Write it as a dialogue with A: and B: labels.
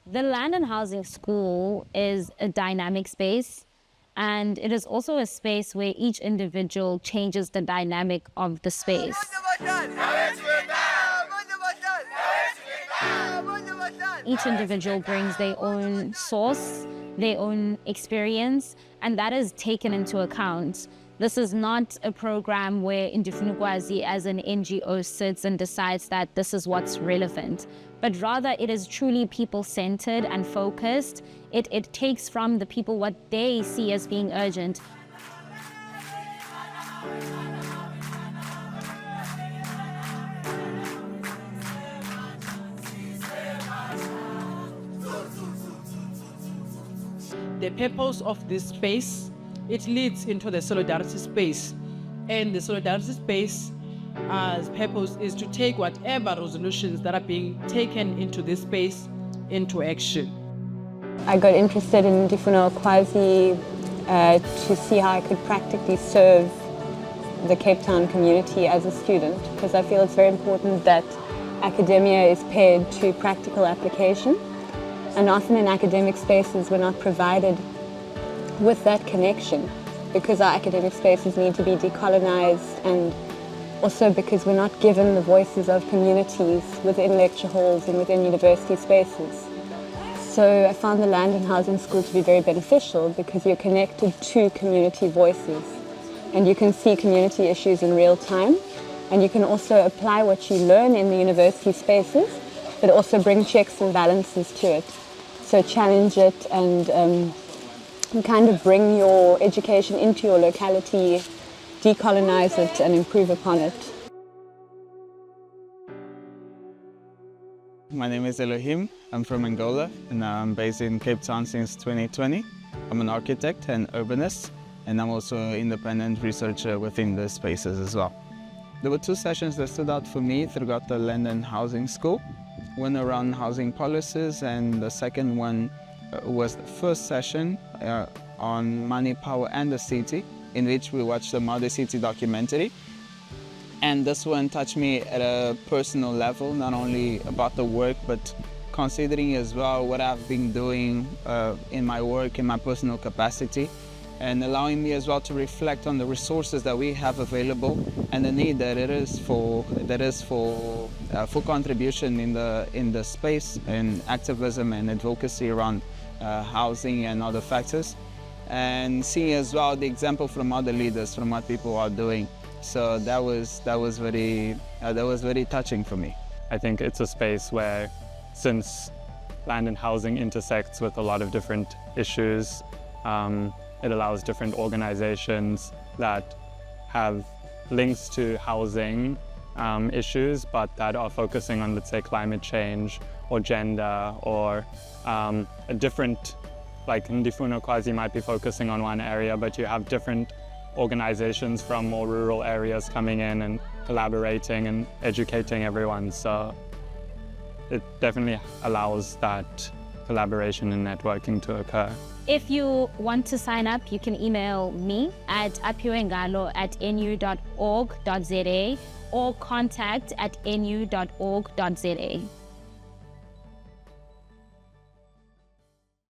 A: The Land and Housing School is a dynamic space, and it is also a space where each individual changes the dynamic of the space. Each individual brings their own source, their own experience, and that is taken into account. This is not a program where Indifunukwazi as an NGO sits and decides that this is what's relevant, but rather it is truly people-centered and focused. It takes from the people what they see as being urgent.
B: The purpose of this space, it leads into the solidarity space. And the solidarity space's purpose is to take whatever resolutions that are being taken into this space into action.
C: I got interested in Indifunukwazi to see how I could practically serve the Cape Town community as a student, because I feel it's very important that academia is paired to practical application. And often in academic spaces we're not provided with that connection, because our academic spaces need to be decolonized, and also because we're not given the voices of communities within lecture halls and within university spaces. So I found the Land and Housing School to be very beneficial, because you're connected to community voices and you can see community issues in real time, and you can also apply what you learn in the university spaces but also bring checks and balances to it. So challenge it and kind of bring your education into your locality, decolonize it and improve upon it.
D: My name is Elohim. I'm from Angola and I'm based in Cape Town since 2020. I'm an architect and urbanist, and I'm also an independent researcher within the spaces as well. There were two sessions that stood out for me throughout the Land and Housing School. One around housing policies, and the second one was the first session on money, power and the city, in which we watched the Mother City documentary. And this one touched me at a personal level, not only about the work, but considering as well what I've been doing in my work, in my personal capacity, and allowing me as well to reflect on the resources that we have available and the need that it is for contribution in the space and activism and advocacy around housing and other factors, and seeing as well the example from other leaders, from what people are doing. So that was very touching for me.
E: I think it's a space where, since land and housing intersects with a lot of different issues, it allows different organizations that have links to housing issues, but that are focusing on, let's say, climate change or gender, or a different, like Indifunukwazi might be focusing on one area, but you have different organizations from more rural areas coming in and collaborating and educating everyone. So it definitely allows that collaboration and networking to occur.
A: If you want to sign up, you can email me at apiwengalo@nu.org.za or contact@nu.org.za.